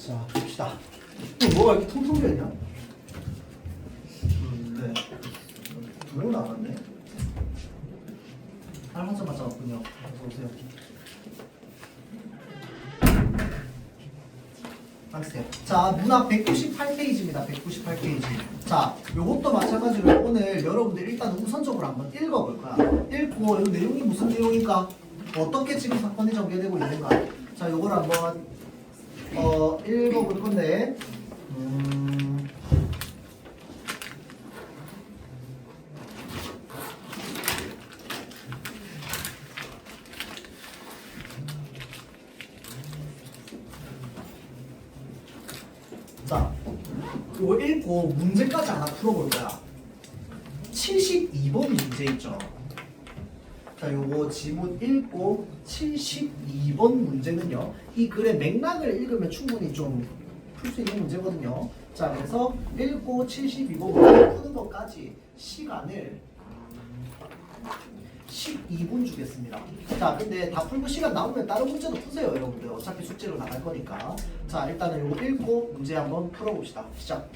자, 봅시다. 뭐가 이렇게 텅텅 비어있냐? 네. 두 명 나왔네. 한참 맞춰갔군요. 어서오세요. 알겠어요. 자, 문학 198페이지입니다. 198페이지. 자, 요것도 마찬가지로 오늘 여러분들 일단 우선적으로 한번 읽어볼 거야. 읽고 이 내용이 무슨 내용인가? 어떻게 지금 사건이 전개되고 있는가? 자, 요걸 한번 읽어볼 건데 자, 이거 읽고 문제까지 하나 풀어볼 거야. 72번 문제 있죠. 자, 요거 지문 읽고 72번 문제는요. 이 글의 맥락을 읽으면 충분히 좀 풀 수 있는 문제거든요. 자, 그래서 읽고 72번 문제 푸는 것까지 시간을 12분 주겠습니다. 자, 근데 다 풀고 시간 남으면 다른 문제도 푸세요, 여러분들. 어차피 숙제로 나갈 거니까. 자, 일단은 요거 읽고 문제 한번 풀어봅시다. 시작.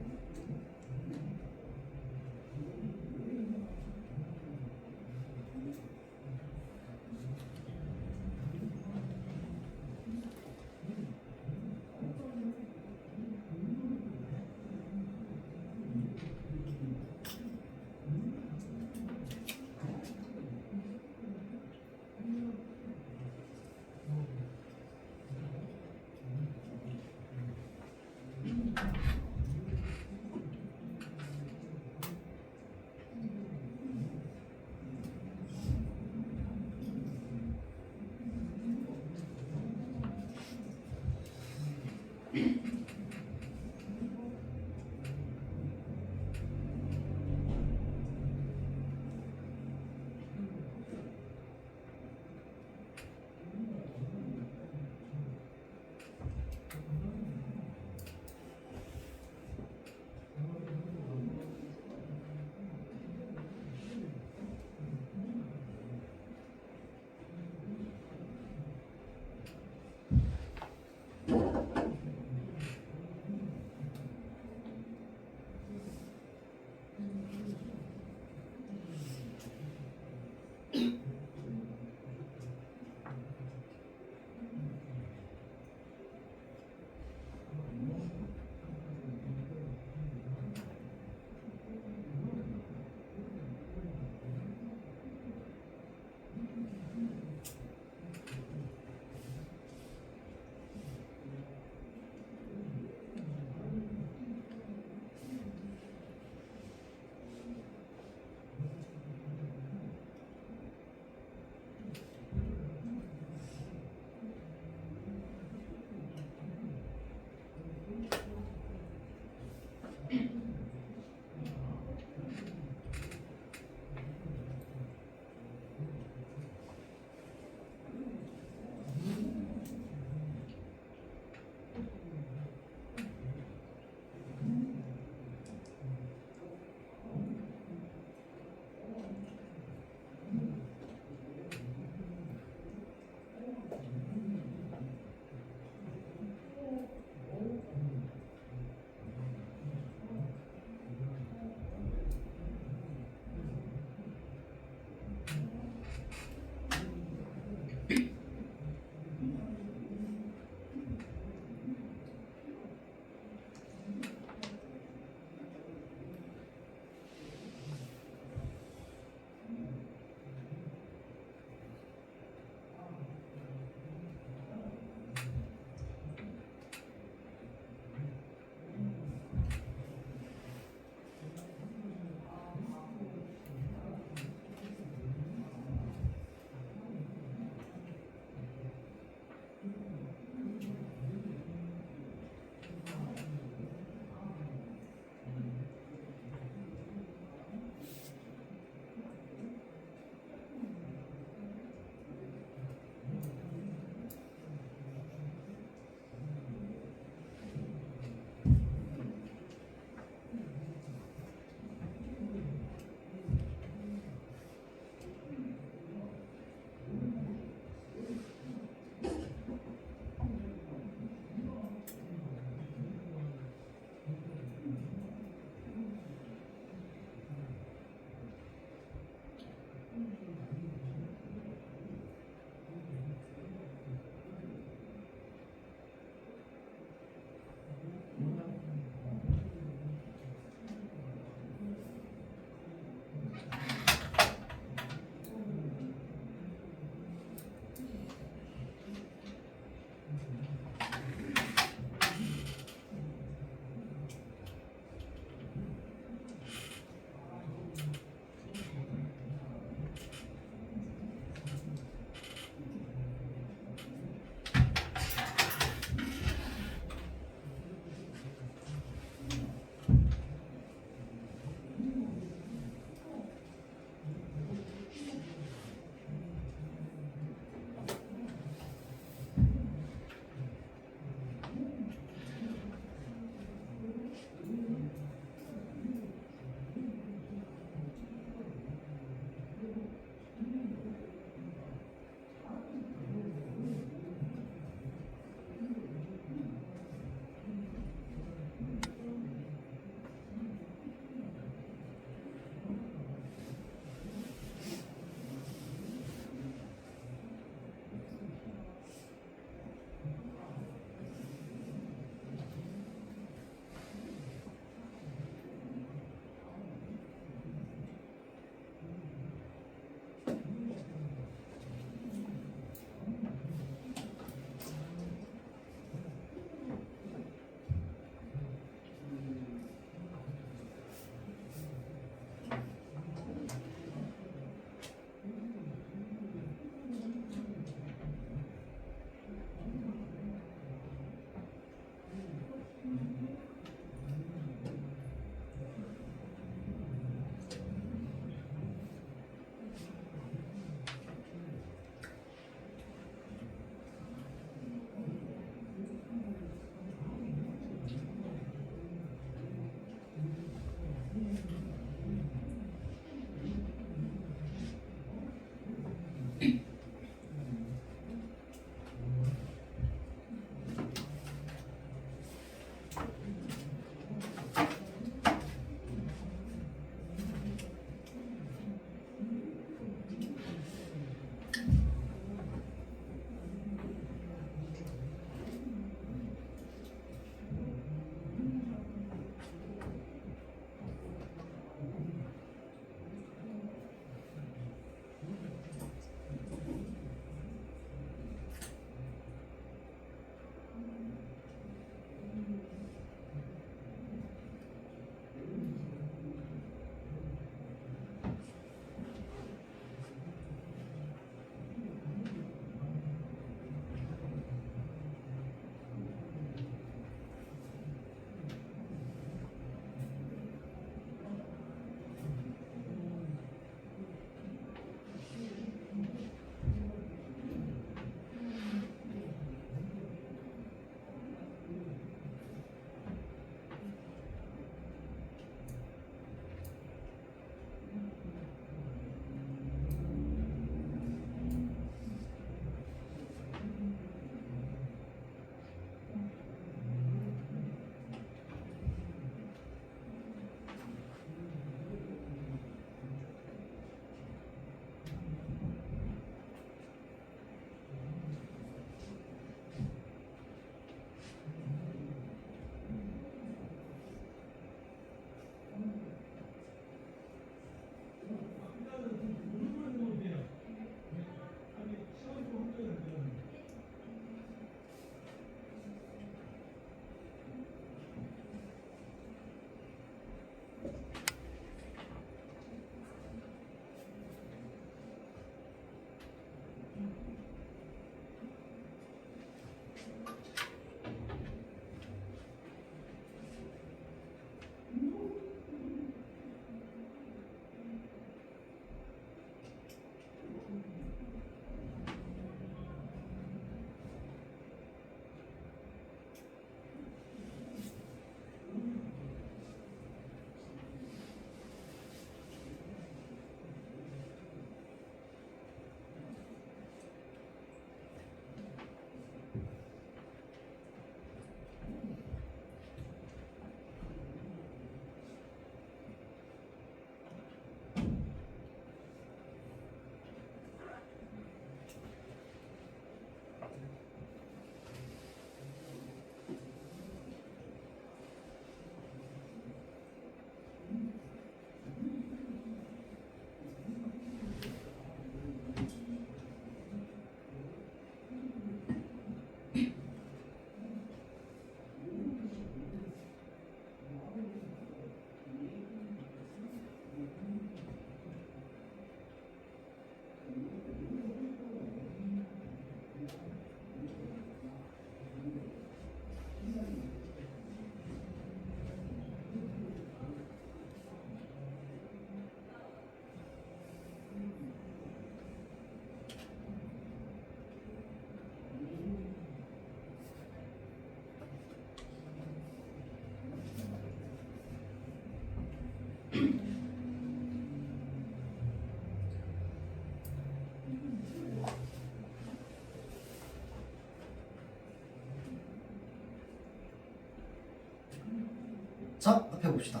자, 앞에 봅시다.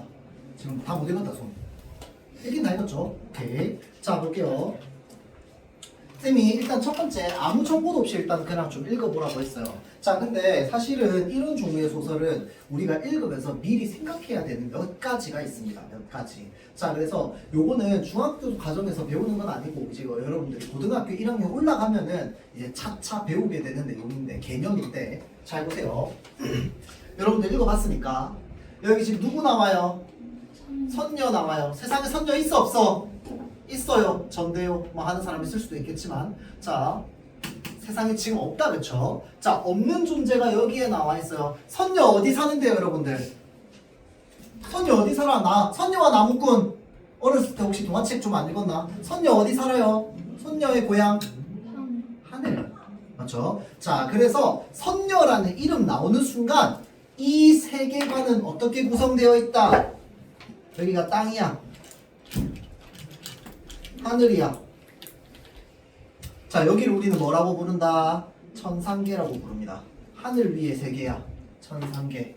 지금 다 못 읽었다, 손. 읽긴 다 읽었죠? 오케이. 자, 볼게요. 쌤이 일단 첫 번째 아무 정보도 없이 일단 그냥 좀 읽어보라고 했어요. 자, 근데 사실은 이런 종류의 소설은 우리가 읽으면서 미리 생각해야 되는 몇 가지가 있습니다. 몇 가지. 자, 그래서 요거는 중학교 과정에서 배우는 건 아니고 이제 여러분들이 고등학교 1학년 올라가면은 이제 차차 배우게 되는 내용인데 개념인데 잘 보세요. 여러분들 읽어봤으니까 여기 지금 누구 나와요? 선녀 나와요. 세상에 선녀 있어 없어? 있어요. 전대요. 뭐 하는 사람 있을 수도 있겠지만 자 세상에 지금 없다 그쵸? 자 없는 존재가 여기에 나와 있어요. 선녀 어디 사는데요 여러분들? 선녀 어디 살아? 선녀와 나무꾼 어렸을 때 혹시 동화책 좀 안 읽었나? 선녀 어디 살아요? 선녀의 고향? 하늘 맞죠? 자 그래서 선녀라는 이름 나오는 순간 이 세계관은 어떻게 구성되어 있다? 여기가 땅이야 하늘이야. 자 여기를 우리는 뭐라고 부른다? 천상계라고 부릅니다. 하늘 위의 세계야. 천상계.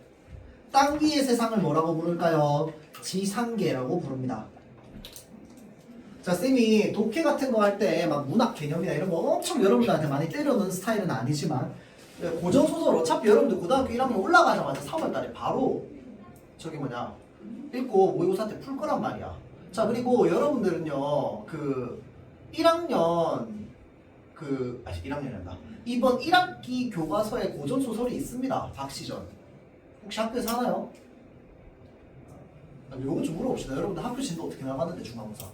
땅 위의 세상을 뭐라고 부를까요? 지상계라고 부릅니다. 자 쌤이 독해 같은 거 할 때 막 문학 개념이나 이런 거 엄청 여러분들한테 많이 때려넣는 스타일은 아니지만 고전소설 어차피 여러분들 고등학교 1학년 올라가자마자 3월달에 바로 저기 뭐냐 읽고 모의고사 때 풀 거란 말이야. 자 그리고 여러분들은요 그 1학년 1학년이란다. 이번 1학기 교과서에 고전소설이 있습니다. 박시전. 혹시 학교에서 하나요? 요거 좀 물어봅시다. 여러분들 학교 진도 어떻게 나갔는데 중간고사?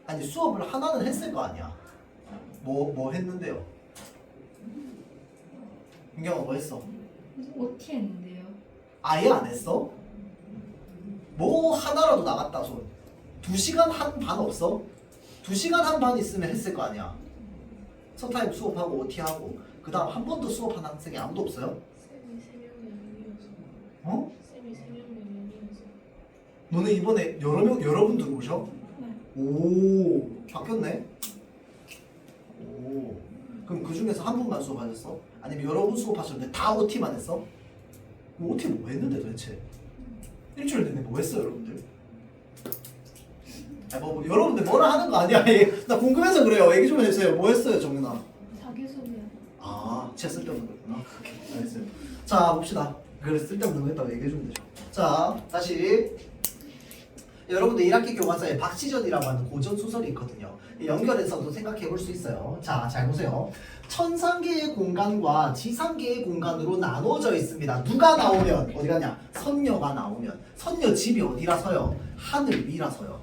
아니 수업을 하나는 했을 거 아니야. 뭐 했는데요? 민경아 뭐 했어? OT 했는데요. 아예 안 했어? 뭐 하나라도 나갔다 손. 2시간 한 반 없어? 2시간 한 반 있으면 했을 거 아니야. 서타임 수업하고 OT하고 그 다음 한 번도 수업한 학생이 아무도 없어요? 쌤이 3명이 아니어서. 어? 쌤이 3명이 아니어서. 너네 이번에 여러분 들어오셔? 네. 오 바뀌었네? 오 그럼 그 중에서 한 분만 수업하셨어? 아니면 여러 분 수업하셨는데 다 OT만 했어? OT 뭐 했는데 도대체? 일주일 내내 뭐 했어요 여러분들? 아니 뭐 여러분들 뭐라 하는 거 아니야? 나 궁금해서 그래요. 얘기 좀 해주세요. 뭐 했어요 정민아? 자기소개요. 아 진짜 쓸데없는 거구나. 오케이 알겠어요. 자 봅시다. 그래 쓸데없는 거 했다고 얘기해주면 되죠. 자 다시 여러분들 1학기 교과서에 박시전이라고 하는 고전 소설이 있거든요. 연결해서도 생각해 볼 수 있어요. 자, 잘 보세요. 천상계의 공간과 지상계의 공간으로 나눠져 있습니다. 누가 나오면 어디 가냐? 선녀가 나오면 선녀 집이 어디라서요? 하늘 위라서요.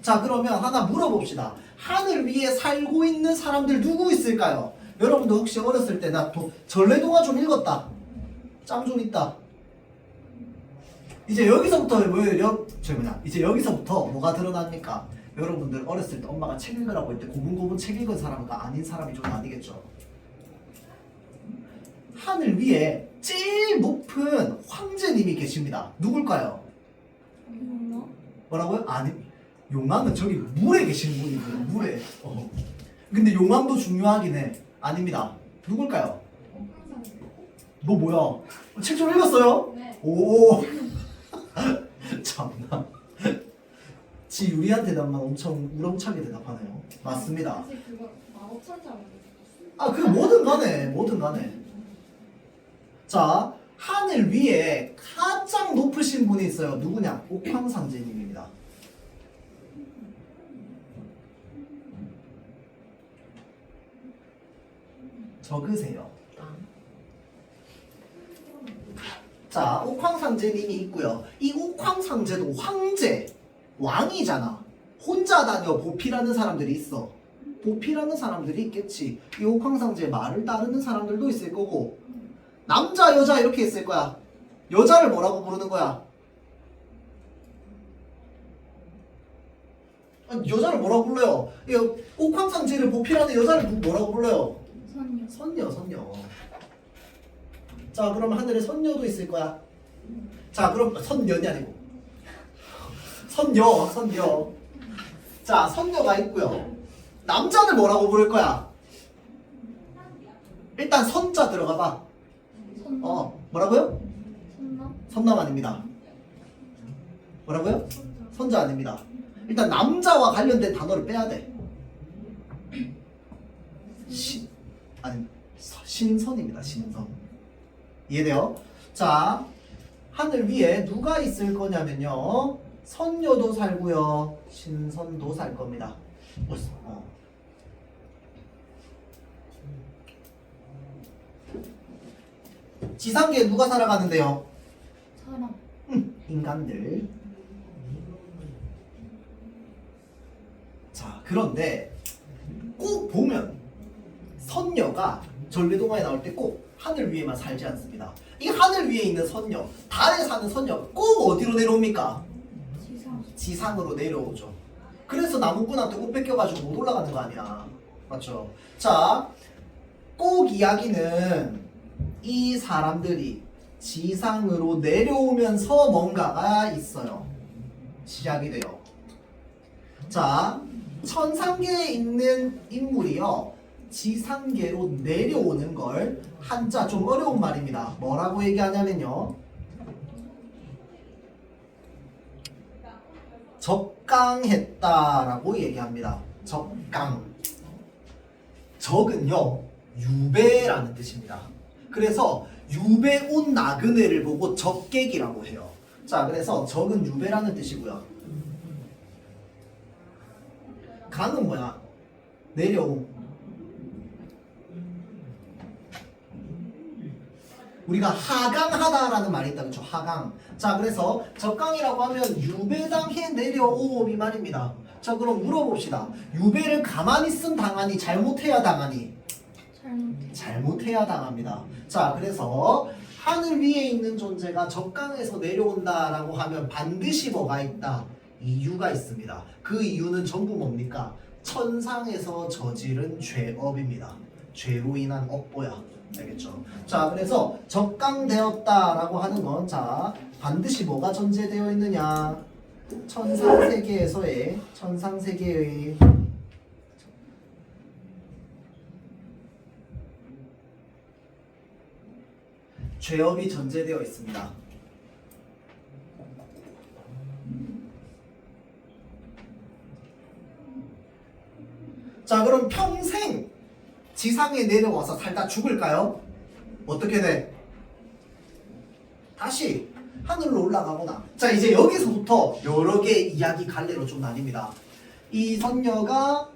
자, 그러면 하나 물어봅시다. 하늘 위에 살고 있는 사람들 누구 있을까요? 여러분도 혹시 어렸을 때 나 전래동화 좀 읽었다. 짬 좀 있다. 이제 여기서부터 이제 여기서부터 뭐가 드러납니까? 여러분들 어렸을 때 엄마가 책 읽으라고 할 때 고분고분 책 읽은 사람과 아닌 사람이 좀 나뉘겠죠. 하늘 위에 제일 높은 황제님이 계십니다. 누굴까요? 용어? 뭐라고요? 아니 용왕은 저기 물에 계시는 분이고요. 물에. 근데 용왕도 중요하긴 해. 아닙니다. 누굴까요? 너 뭐야? 책 좀 읽었어요? 네. 오. 참나. 지 유리한 대답만 엄청 우렁차게 대답하네요. 맞습니다. 사실 그거 마법천사라고. 아, 그 뭐든 간에. 자, 하늘 위에 가장 높으신 분이 있어요. 누구냐? 옥황상제님입니다. 적으세요. 자, 옥황상제님이 있고요. 이 옥황상제도 황제, 왕이잖아. 혼자 다녀 보필하는 사람들이 있어. 보필하는 사람들이 있겠지. 이 옥황상제 말을 따르는 사람들도 있을 거고 남자, 여자 이렇게 있을 거야. 여자를 뭐라고 부르는 거야? 여자를 뭐라고 불러요? 옥황상제를 보필하는 여자를 뭐라고 불러요? 선녀. 선녀. 자, 그럼 하늘에 선녀도 있을 거야. 자, 그럼 선녀이 아니고 선녀. 자, 선녀가 있고요. 남자는 뭐라고 부를 거야? 일단 선자 들어가 봐. 선남. 뭐라고요? 선남. 선남 아닙니다. 뭐라고요? 선자. 선자 아닙니다. 일단 남자와 관련된 단어를 빼야 돼. 신선입니다. 신선. 이해돼요? 자, 하늘 위에 누가 있을 거냐면요. 선녀도 살고요. 신선도 살 겁니다. 지상계에 누가 살아가는데요? 사람. 인간들. 자, 그런데 꼭 보면 선녀가 전래동화에 나올 때 꼭 하늘 위에만 살지 않습니다. 이 하늘 위에 있는 선녀, 달에 사는 선녀가 꼭 어디로 내려옵니까? 지상. 지상으로 내려오죠. 그래서 나무꾼한테 옷 뺏겨가지고 못 올라가는 거 아니야. 맞죠? 자, 꼭 이야기는 이 사람들이 지상으로 내려오면서 뭔가가 있어요. 시작이 돼요. 자, 천상계에 있는 인물이요. 지상계로 내려오는 걸 한자 좀 어려운 말입니다. 뭐라고 얘기하냐면요. 적강했다라고 얘기합니다. 적강. 적은요, 유배라는 뜻입니다. 그래서 유배 온 나그네를 보고 적객이라고 해요. 자, 그래서 적은 유배라는 뜻이고요. 강은 뭐야? 내려옴. 우리가 하강하다라는 말이 있다, 그렇죠? 하강. 자, 그래서 적강이라고 하면 유배당해 내려옴 이 말입니다. 자, 그럼 물어봅시다. 유배를 가만히 쓴 당하니 잘못해야 당하니? 잘못해. 잘못해야 당합니다. 자, 그래서 하늘 위에 있는 존재가 적강에서 내려온다라고 하면 반드시 뭐가 있다? 이유가 있습니다. 그 이유는 전부 뭡니까? 천상에서 저지른 죄업입니다. 죄로 인한 업보야. 알겠죠? 자, 그래서 적강되었다라고 하는 건, 자, 반드시 뭐가 전제되어 있느냐? 천상세계에서의 죄업이 전제되어 있습니다. 자, 그럼 평생 지상에 내려와서 살다 죽을까요? 어떻게 돼? 다시 하늘로 올라가거나. 자, 이제 여기서부터 여러 개 이야기 갈래로 좀 나뉩니다. 이 선녀가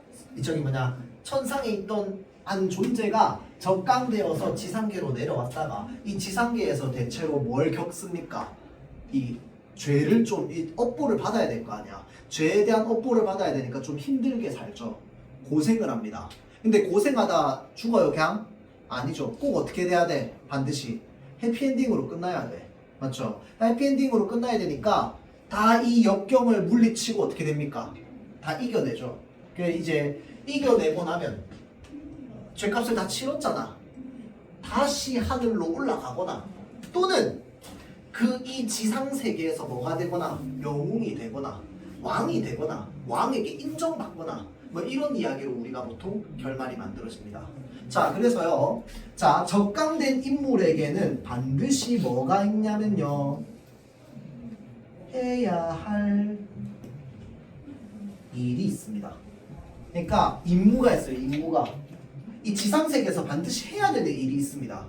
저기 뭐냐, 천상에 있던 한 존재가 적강되어서 지상계로 내려왔다가 이 지상계에서 대체로 뭘 겪습니까? 이 죄를 좀, 이 업보를 받아야 될 거 아니야. 죄에 대한 업보를 받아야 되니까 좀 힘들게 살죠. 고생을 합니다. 근데 고생하다 죽어요, 그냥? 아니죠. 꼭 어떻게 돼야 돼? 반드시 해피엔딩으로 끝나야 돼. 맞죠? 해피엔딩으로 끝나야 되니까 다 이 역경을 물리치고 어떻게 됩니까? 다 이겨내죠. 그래, 이제 이겨내고 나면 죄값을 다 치렀잖아. 다시 하늘로 올라가거나 또는 그 이 지상세계에서 뭐가 되거나 영웅이 되거나 왕이 되거나 왕에게 인정받거나 뭐 이런 이야기로 우리가 보통 결말이 만들어집니다. 자, 그래서요. 자, 적강된 인물에게는 반드시 뭐가 있냐면요. 해야 할 일이 있습니다. 그러니까 임무가 있어요. 임무가. 이 지상세계에서 반드시 해야 되는 일이 있습니다.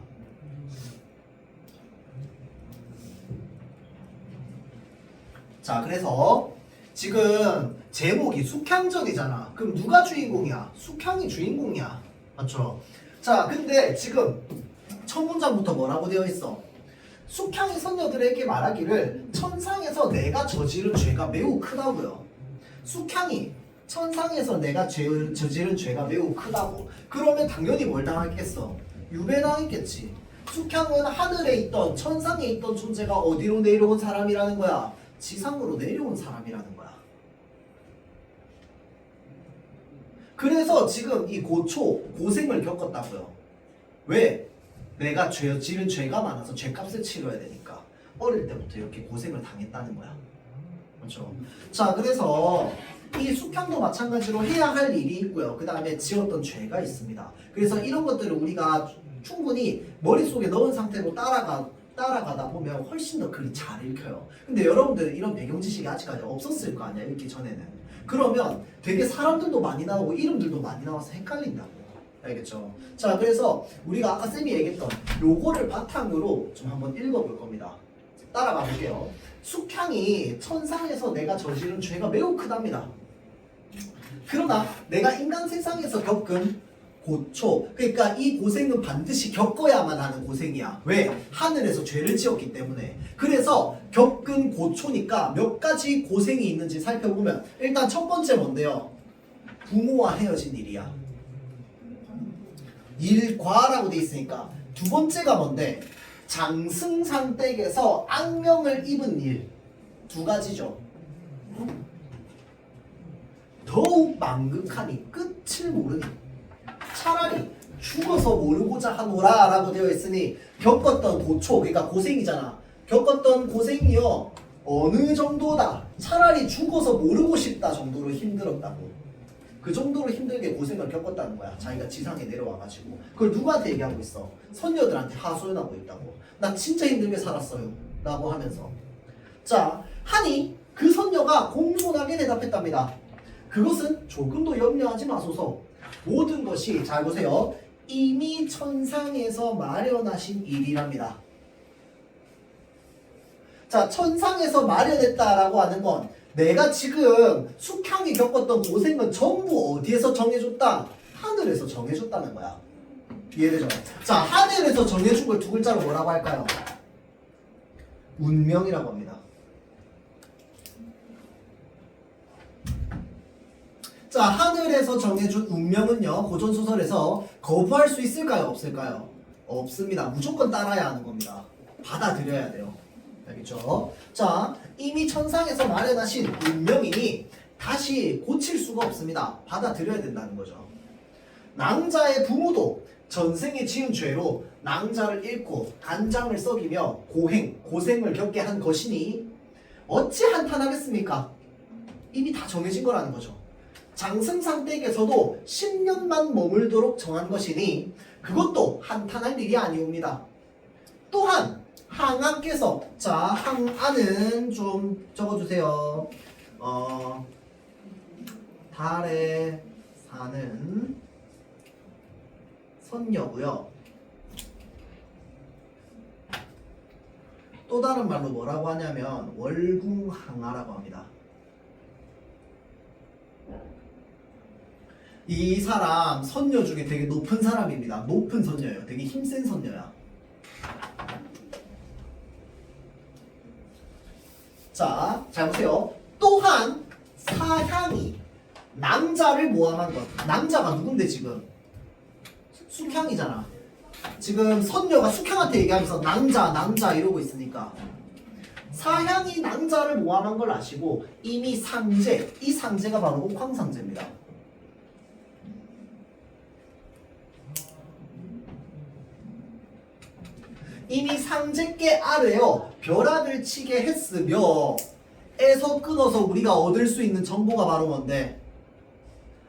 자, 그래서 지금 제목이 숙향전이잖아. 그럼 누가 주인공이야? 숙향이 주인공이야. 맞죠? 자, 근데 지금 첫 문장부터 뭐라고 되어 있어? 숙향이 선녀들에게 말하기를 천상에서 내가 저지른 죄가 매우 크다고요. 숙향이 천상에서 내가 저지른 죄가 매우 크다고. 그러면 당연히 뭘 당했겠어? 유배당했겠지. 숙향은 하늘에 있던, 천상에 있던 존재가 어디로 내려온 사람이라는 거야? 지상으로 내려온 사람이라는 거야. 그래서 지금 이 고생을 겪었다고요. 왜? 내가 지른 죄가 많아서 죄값을 치러야 되니까 어릴 때부터 이렇게 고생을 당했다는 거야. 그렇죠? 자, 그래서 이 숙향도 마찬가지로 해야 할 일이 있고요. 그 다음에 지었던 죄가 있습니다. 그래서 이런 것들을 우리가 충분히 머릿속에 넣은 상태로 따라가다 보면 훨씬 더 글이 잘 읽혀요. 근데 여러분들 이런 배경 지식이 아직까지 없었을 거 아니야, 읽기 전에는. 그러면 되게 사람들도 많이 나오고 이름들도 많이 나와서 헷갈린다고. 알겠죠? 자, 그래서 우리가 아까 쌤이 얘기했던 요거를 바탕으로 좀 한번 읽어볼 겁니다. 따라가 볼게요. 숙향이 천상에서 내가 저지른 죄가 매우 크답니다. 그러나 내가 인간 세상에서 겪은 고초, 그러니까 이 고생은 반드시 겪어야만 하는 고생이야. 왜? 하늘에서 죄를 지었기 때문에. 그래서 겪은 고초니까 몇 가지 고생이 있는지 살펴보면 일단 첫 번째 뭔데요? 부모와 헤어진 일이야. 일과라고 돼 있으니까. 두 번째가 뭔데? 장승상댁에서 악명을 입은 일. 두 가지죠. 더욱 망극하니 끝을 모르니 차라리 죽어서 모르고자 하노라 라고 되어 있으니 겪었던 고초, 그러니까 고생이잖아. 겪었던 고생이요 어느 정도다. 차라리 죽어서 모르고 싶다 정도로 힘들었다고. 그 정도로 힘들게 고생을 겪었다는 거야. 자기가 지상에 내려와가지고. 그걸 누구한테 얘기하고 있어? 선녀들한테 하소연하고 있다고. 나 진짜 힘들게 살았어요 라고 하면서. 자, 하니 그 선녀가 공손하게 대답했답니다. 그것은 조금도 염려하지 마소서. 모든 것이, 잘 보세요, 이미 천상에서 마련하신 일이랍니다. 자, 천상에서 마련했다라고 하는 건 내가 지금 숙향이 겪었던 고생은 전부 어디에서 정해줬다? 하늘에서 정해줬다는 거야. 이해되죠? 자, 하늘에서 정해준 걸 두 글자로 뭐라고 할까요? 운명이라고 합니다. 자, 하늘에서 정해준 운명은요, 고전소설에서 거부할 수 있을까요? 없을까요? 없습니다. 무조건 따라야 하는 겁니다. 받아들여야 돼요. 알겠죠? 자, 이미 천상에서 마련하신 운명이니 다시 고칠 수가 없습니다. 받아들여야 된다는 거죠. 낭자의 부모도 전생에 지은 죄로 낭자를 잃고 간장을 썩이며 고생을 겪게 한 것이니 어찌 한탄하겠습니까? 이미 다 정해진 거라는 거죠. 장승상댁에서도 10년만 머물도록 정한 것이니 그것도 한탄할 일이 아니옵니다. 또한 항아께서, 자, 항아는 좀 적어주세요. 달에 사는 선녀고요. 또 다른 말로 뭐라고 하냐면 월궁항아라고 합니다. 이 사람 선녀 중에 되게 높은 사람입니다. 높은 선녀예요. 되게 힘센 선녀야. 자, 잘 보세요. 또한 사향이 낭자를 모함한 것. 낭자가 누군데 지금? 숙향이잖아. 지금 선녀가 숙향한테 얘기하면서 낭자 이러고 있으니까 사향이 낭자를 모함한 걸 아시고 이미 상제, 이 상제가 바로 옥황상제입니다. 이미 상제께 아래요 벼락을 치게 했으며 에서 끊어서 우리가 얻을 수 있는 정보가 바로 뭔데?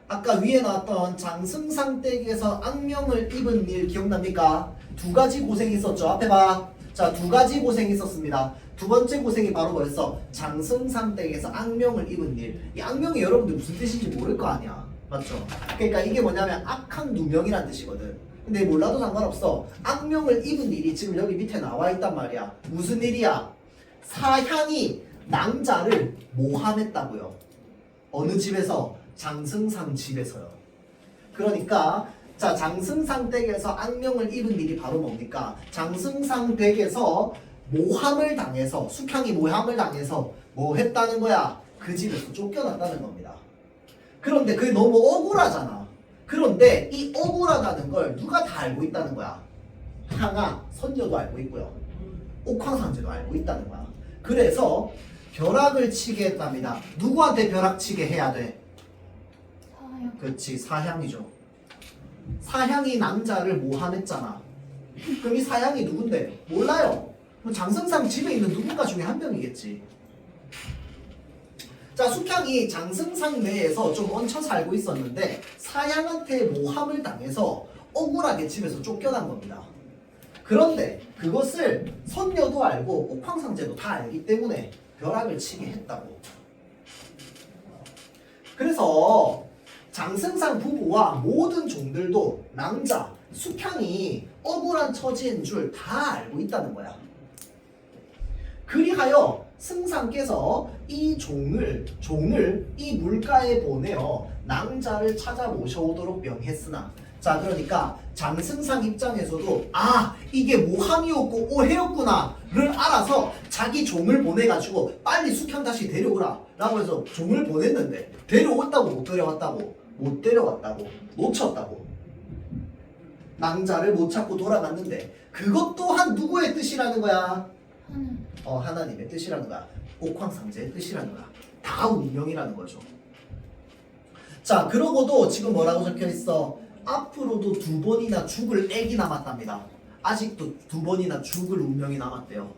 아까 위에 나왔던 장승상댁에서 악명을 입은 일 기억납니까? 두 가지 고생이 있었죠. 앞에 봐. 자, 두 가지 고생이 있었습니다. 두 번째 고생이 바로 뭐였어? 장승상댁에서 악명을 입은 일. 이 악명이 여러분들 무슨 뜻인지 모를 거 아니야. 맞죠? 그러니까 이게 뭐냐면 악한 누명이란 뜻이거든. 근데 몰라도 상관없어. 악명을 입은 일이 지금 여기 밑에 나와 있단 말이야. 무슨 일이야? 사향이 낭자를 모함했다고요. 어느 집에서? 장승상 집에서요. 그러니까 자, 장승상 댁에서 악명을 입은 일이 바로 뭡니까? 장승상 댁에서 모함을 당해서, 숙향이 모함을 당해서 뭐 했다는 거야? 그 집에서 쫓겨났다는 겁니다. 그런데 그게 너무 억울하잖아. 그런데 이 억울하다는 걸 누가 다 알고 있다는 거야? 항아, 선녀도 알고 있고요. 옥황상제도 알고 있다는 거야. 그래서 벼락을 치게 했답니다. 누구한테 벼락 치게 해야 돼? 사향. 그렇지, 사향이죠. 사향이 낭자를 모함했잖아. 그럼 이 사향이 누군데? 몰라요. 장승상 집에 있는 누군가 중에 한 명이겠지. 자, 숙향이 장승상 내에서 좀 얹혀 살고 있었는데 사향한테 모함을 당해서 억울하게 집에서 쫓겨난 겁니다. 그런데 그것을 선녀도 알고 옥황상제도 다 알기 때문에 벼락을 치게 했다고. 그래서 장승상 부부와 모든 종들도 낭자, 숙향이 억울한 처지인 줄 다 알고 있다는 거야. 그리하여 승상께서 이 종을 이 물가에 보내어 낭자를 찾아 모셔오도록 명했으나, 자 그러니까 장승상 입장에서도 아 이게 모함이었고 오해였구나를 알아서 자기 종을 보내가지고 빨리 숙향 다시 데려오라 라고 해서 종을 보냈는데 데려왔다고 못 데려왔다고? 못 데려왔다고, 놓쳤다고. 낭자를 못 찾고 돌아갔는데 그것 또한 누구의 뜻이라는 거야? 하늘. 하나님의 뜻이라는 거야. 옥황상제의 뜻이라는 거야. 다 운명이라는 거죠. 자 그러고도 지금 뭐라고 적혀있어? 앞으로도 2번이나 죽을 액이 남았답니다. 아직도 2번이나 죽을 운명이 남았대요.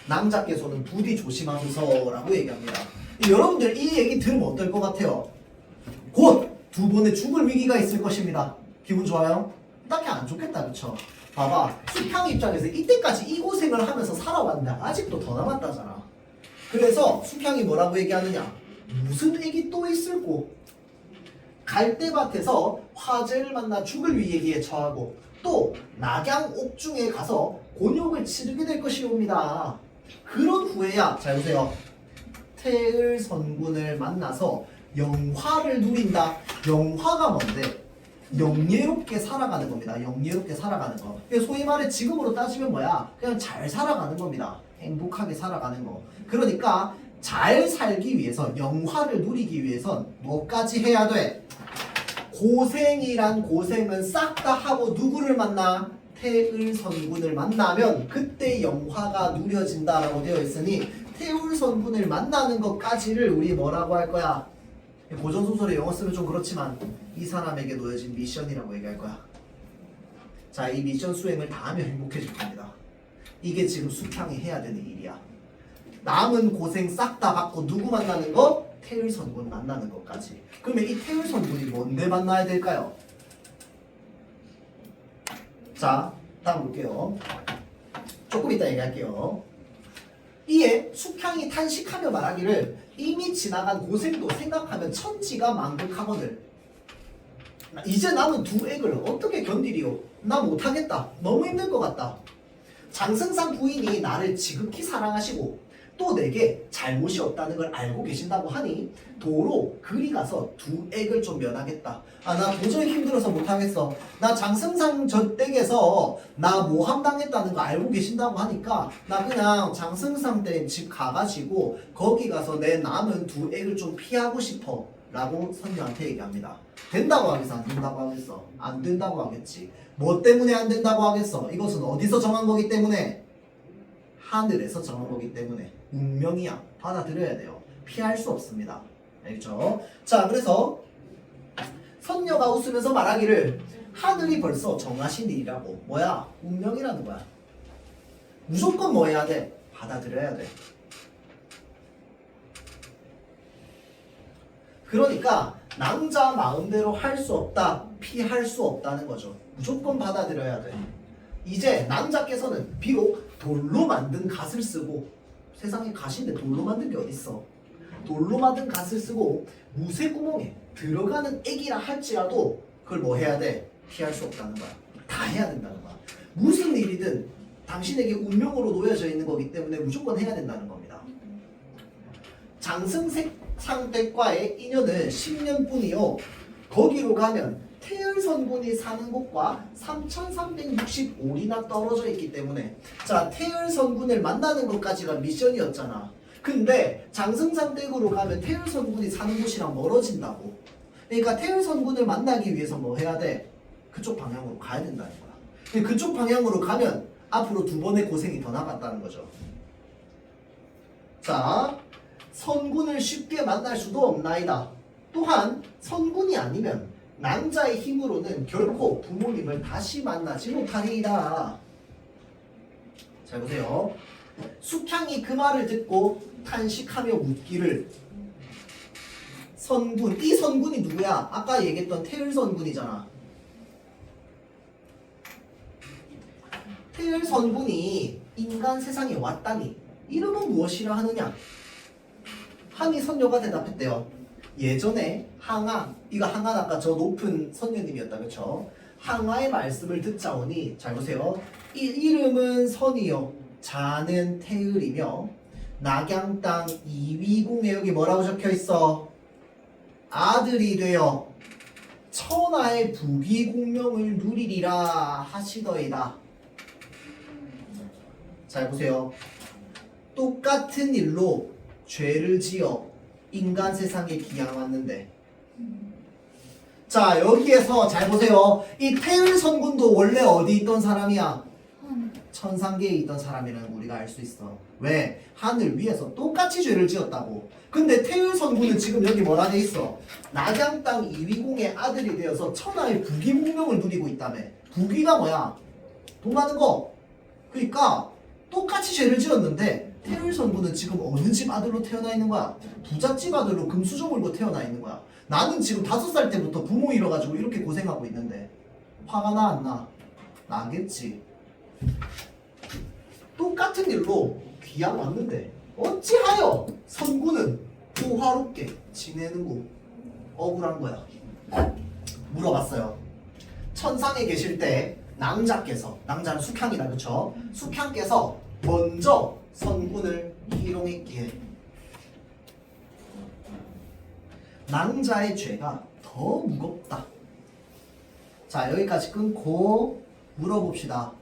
낭자께서는 부디 조심하소서라고 얘기합니다. 여러분들 이 얘기 들으면 어떨 것 같아요? 곧 2번의 죽을 위기가 있을 것입니다. 기분 좋아요? 딱히 안 좋겠다 그쵸? 봐봐 숙향 입장에서 이때까지 이 고생을 하면서 살아왔는데 아직도 더 남았다잖아. 그래서 숙향이 뭐라고 얘기하느냐? 무슨 액이 또 있을꼬? 갈대밭에서 화재를 만나 죽을 위기에 처하고 또 낙양 옥중에 가서 곤욕을 치르게 될 것이옵니다. 그런 후에야 잘 보세요. 태을 선군을 만나서 영화를 누린다. 영화가 뭔데? 영예롭게 살아가는 겁니다. 영예롭게 살아가는 거. 소위 말해 지금으로 따지면 뭐야? 그냥 잘 살아가는 겁니다. 행복하게 살아가는 거. 그러니까 잘 살기 위해서 영화를 누리기 위해선 뭐까지 해야 돼? 고생이란 고생은 싹 다 하고 누구를 만나? 태을선군을 만나면 그때 영화가 누려진다라고 되어 있으니 태울선군을 만나는 것까지를 우리 뭐라고 할 거야? 고전소설에 영어 쓰면 좀 그렇지만 이 사람에게 놓여진 미션이라고 얘기할 거야. 자, 이 미션 수행을 다 하면 행복해질 겁니다. 이게 지금 숙향이 해야 되는 일이야. 남은 고생 싹 다 받고 누구 만나는 거? 태울선군 만나는 것까지. 그러면 이 태울선군이 뭔데 만나야 될까요? 자, 다음 볼게요. 조금 이따 얘기할게요. 이에 숙향이 탄식하며 말하기를 이미 지나간 고생도 생각하면 천지가 망극하거늘. 이제 남은 2액을 어떻게 견디리요? 나 못하겠다. 너무 힘들 것 같다. 장승상 부인이 나를 지극히 사랑하시고 또 내게 잘못이 없다는 걸 알고 계신다고 하니 도로 그리 가서 2액을 좀 면하겠다. 나 도저히 힘들어서 못하겠어. 나 장승상 저 댁에서 나 모함당했다는 거 알고 계신다고 하니까 나 그냥 장승상 댁 집 가가지고 거기 가서 내 남은 2액을 좀 피하고 싶어 라고 선녀한테 얘기합니다. 된다고 하겠어? 안 된다고 하겠어? 안 된다고 하겠지. 뭐 때문에 안 된다고 하겠어? 이것은 어디서 정한 거기 때문에? 하늘에서 정한 거기 때문에 운명이야. 받아들여야 돼요. 피할 수 없습니다. 알겠죠? 자, 그래서 선녀가 웃으면서 말하기를 하늘이 벌써 정하신 일이라고. 뭐야? 운명이라는 거야. 무조건 뭐 해야 돼? 받아들여야 돼. 그러니까 낭자 마음대로 할 수 없다. 피할 수 없다는 거죠. 무조건 받아들여야 돼. 이제 낭자께서는 비록 돌로 만든 갓을 쓰고, 세상에 갓인데 돌로 만든 게 어딨어? 돌로 만든 갓을 쓰고 무쇠 구멍에 들어가는 액이라 할지라도 그걸 뭐 해야 돼? 피할 수 없다는 거야. 다 해야 된다는 거야. 무슨 일이든 당신에게 운명으로 놓여져 있는 거기 때문에 무조건 해야 된다는 겁니다. 장승상댁과의 인연은 10년뿐이요. 거기로 가면 태을선군이 사는 곳과 3365리나 떨어져 있기 때문에, 자, 태을선군을 만나는 것까지가 미션이었잖아. 근데 장승상댁으로 가면 태을선군이 사는 곳이랑 멀어진다고. 그러니까 태을선군을 만나기 위해서 뭐 해야 돼? 그쪽 방향으로 가야 된다는 거야. 근데 그쪽 방향으로 가면 앞으로 2번의 고생이 더 남았다는 거죠. 자, 선군을 쉽게 만날 수도 없나이다. 또한 선군이 아니면 낭자의 힘으로는 결코 부모님을 다시 만나지 못하리이다. 잘 보세요. 숙향이 그 말을 듣고 탄식하며 묻기를, 선군, 이 선군이 누구야? 아까 얘기했던 태을선군이잖아. 태을 선군이 인간 세상에 왔다니 이름은 무엇이라 하느냐? 한이 선녀가 대답했대요. 예전에 항아, 이거 항아는 아까 저 높은 선녀님이었다, 그쵸? 항아의 말씀을 듣자오니, 잘 보세요. 이름은 선이요, 자는 태을이며 낙양 땅 이위궁에 여기 뭐라고 적혀 있어? 아들이 되어 천하의 부귀공명을 누리리라 하시더이다. 잘 보세요. 똑같은 일로 죄를 지어 인간 세상에 기양왔는데, 자 여기에서 잘 보세요. 이 태을 선군도 원래 어디 있던 사람이야? 하늘. 천상계에 있던 사람이라는 거 우리가 알 수 있어. 왜? 하늘 위에서 똑같이 죄를 지었다고. 근데 태을 선군은 지금 여기 뭐라 돼 있어? 낙양 땅 이위궁의 아들이 되어서 천하의 부귀공명을 누리고 있다며. 부귀가 뭐야? 돈 많은 거. 그러니까 똑같이 죄를 지었는데 태을 선군은 지금 어느 집 아들로 태어나 있는 거야? 부잣집 아들로 금수저 물고 태어나 있는 거야. 나는 지금 5살 때부터 부모 잃어가지고 이렇게 고생하고 있는데 화가 나 안 나? 나겠지. 똑같은 일로 귀양 왔는데 어찌하여 선군은 호화롭게 지내는고? 억울한 거야. 물어봤어요. 천상에 계실 때 낭자께서, 낭자는 숙향이다, 그쵸? 숙향께서 먼저 선군을 희롱했기에 낭자의 죄가 더 무겁다. 자, 여기까지 끊고 물어봅시다.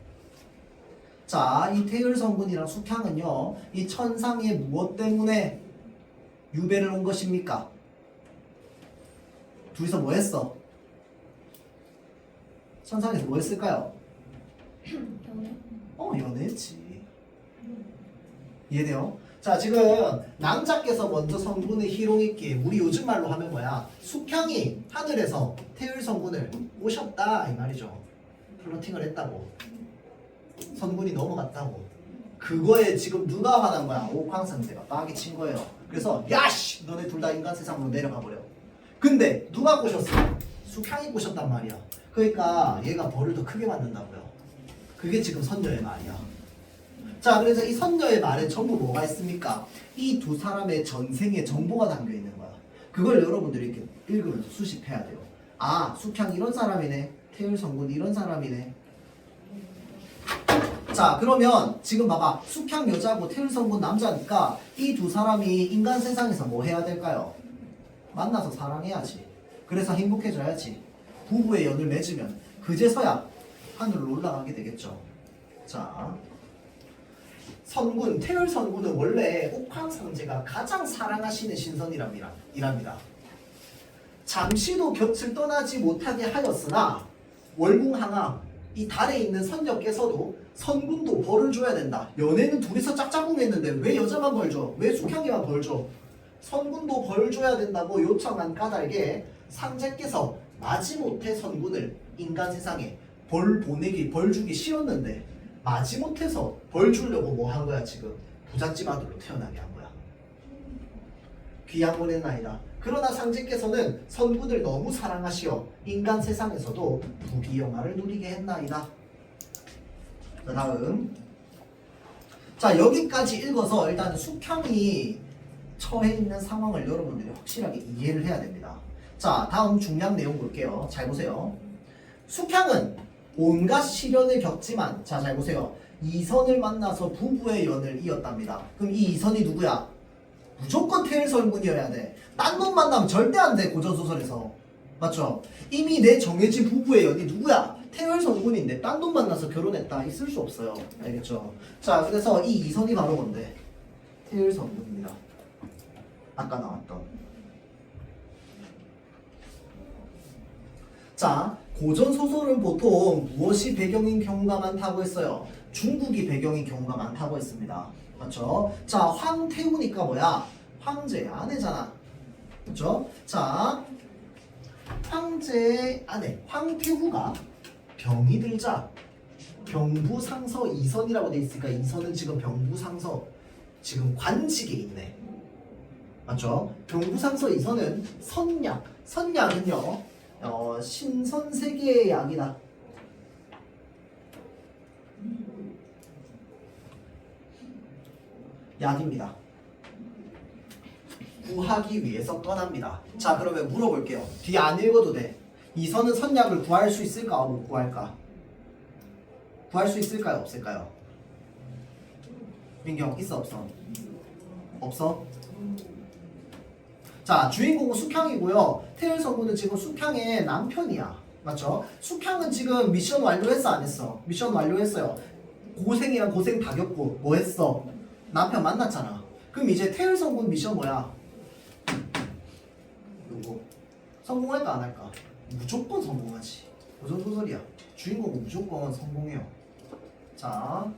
자, 이 태을 선군이랑 숙향은요, 이 천상에 무엇 때문에 유배를 온 것입니까? 둘이서 뭐 했어? 천상에서 뭐 했을까요? 연애. 연애했지. 이해돼요? 자, 지금 낭자께서 먼저 선군을 희롱했기에 우리 요즘 말로 하면 뭐야? 숙향이 하늘에서 태을 선군을 모셨다 이 말이죠. 플러팅을 했다고. 선군이 넘어갔다고. 그거에 지금 누가 화난 거야? 옥황상제가 빠기 친 거예요. 그래서 야씨 너네 둘 다 인간 세상으로 내려가 버려. 근데 누가 꼬셨어? 숙향이 꼬셨단 말이야. 그러니까 얘가 벌을 더 크게 받는다고요. 그게 지금 선녀의 말이야. 자, 그래서 이 선녀의 말에 전부 뭐가 있습니까? 이 두 사람의 전생의 정보가 담겨 있는 거야. 그걸 여러분들이 이렇게 읽으면서 수집해야 돼요. 아, 숙향 이런 사람이네. 태을 선군 이런 사람이네. 자, 그러면 지금 봐봐. 숙향 여자고 태을 선군 남자니까 이 두 사람이 인간 세상에서 뭐 해야 될까요? 만나서 사랑해야지. 그래서 행복해져야지. 부부의 연을 맺으면 그제서야 하늘로 올라가게 되겠죠. 자, 선군, 태을 선군은 원래 옥황상제가 가장 사랑하시는 신선이랍니다. 잠시도 곁을 떠나지 못하게 하였으나 월궁항하 이 달에 있는 선녀께서도 선군도 벌을 줘야 된다. 연애는 둘이서 짝짝꿍했는데 왜 여자만 벌 줘? 왜 숙향이만 벌 줘? 선군도 벌 줘야 된다고 요청한 까닭에 상제께서 마지못해 선군을 인간 세상에 벌 주기 싫었는데 마지못해서 벌 주려고 뭐 한 거야 지금? 부잣집 아들로 태어나게 한 거야. 귀양 보냈나이다. 그러나 상제께서는 선군을 너무 사랑하시어 인간 세상에서도 부귀영화를 누리게 했나이다. 그 다음, 자 여기까지 읽어서 일단 숙향이 처해 있는 상황을 여러분들이 확실하게 이해를 해야 됩니다. 자, 다음 중요한 내용 볼게요. 잘 보세요. 숙향은 온갖 시련을 겪지만, 자 잘 보세요. 이선을 만나서 부부의 연을 이었답니다. 그럼 이 이선이 누구야? 무조건 태을 선군이어야 돼. 딴 놈 만나면 절대 안 돼, 고전소설에서. 맞죠? 이미 내 정해진 부부의 연이 누구야? 태을 선군인데 딴 놈 만나서 결혼했다. 있을 수 없어요. 알겠죠? 자, 그래서 이 이선이 바로 뭔데? 태을 선군입니다. 아까 나왔던. 자, 고전소설은 보통 무엇이 배경인 경우가 많다고 했어요? 중국이 배경인 경우가 많다고 했습니다. 맞죠? 자, 황태후니까 뭐야? 황제의 아내잖아. 그렇죠? 자, 황제의 아내 황태후가 병이 들자 병부상서 이선이라고 돼 있으니까 이선은 지금 병부상서 지금 관직에 있네. 맞죠? 병부상서 이선은 선약. 선약은요 신선세계의 약이다. 약입니다. 구하기 위해서 떠납니다. 자, 그러면 물어볼게요. 뒤에 안 읽어도 돼. 이선은 선약을 구할 수 있을까? 못 구할까? 구할 수 있을까요? 없을까요? 민경 있어 없어? 없어? 자, 주인공은 숙향이고요. 태일 성우는 지금 숙향의 남편이야. 맞죠? 숙향은 지금 미션 완료했어 안 했어? 미션 완료했어요. 고생이랑 고생 다 겪고 뭐 했어? 남편 만났잖아. 그럼 이제 태일 성우는 미션 뭐야? 요거 성공할까 안 할까? 무조건 성공하지. 그 정도 소리야. 주인공은 무조건 성공해요. 자,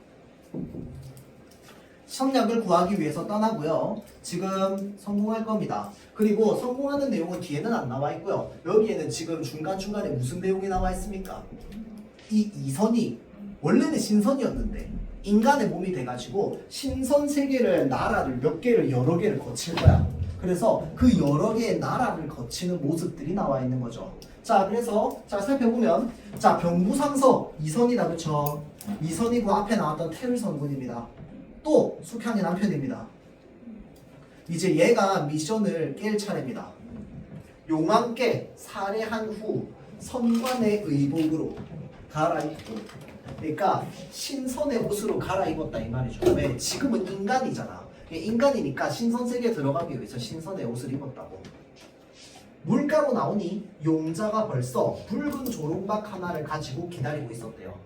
선약을 구하기 위해서 떠나고요. 지금 성공할 겁니다. 그리고 성공하는 내용은 뒤에는 안 나와 있고요. 여기에는 지금 중간중간에 무슨 내용이 나와 있습니까? 이 이선이 원래는 신선이었는데 인간의 몸이 돼가지고 신선 세계를 나라를 몇 개를 여러 개를 거칠 거야. 그래서 그 여러 개의 나라를 거치는 모습들이 나와 있는 거죠. 자, 그래서 자 살펴보면 자 병부상서 이선이다, 그쵸? 이선이고 앞에 나왔던 태일선군입니다. 또 숙향의 남편입니다. 이제 얘가 미션을 깰 차례입니다. 용왕께 살해한 후 선관의 의복으로 갈아입고, 그러니까 신선의 옷으로 갈아입었다 이 말이죠. 왜? 지금은 인간이잖아. 인간이니까 신선 세계에 들어가기 위해서 신선의 옷을 입었다고. 물가로 나오니 용자가 벌써 붉은 조롱박 하나를 가지고 기다리고 있었대요.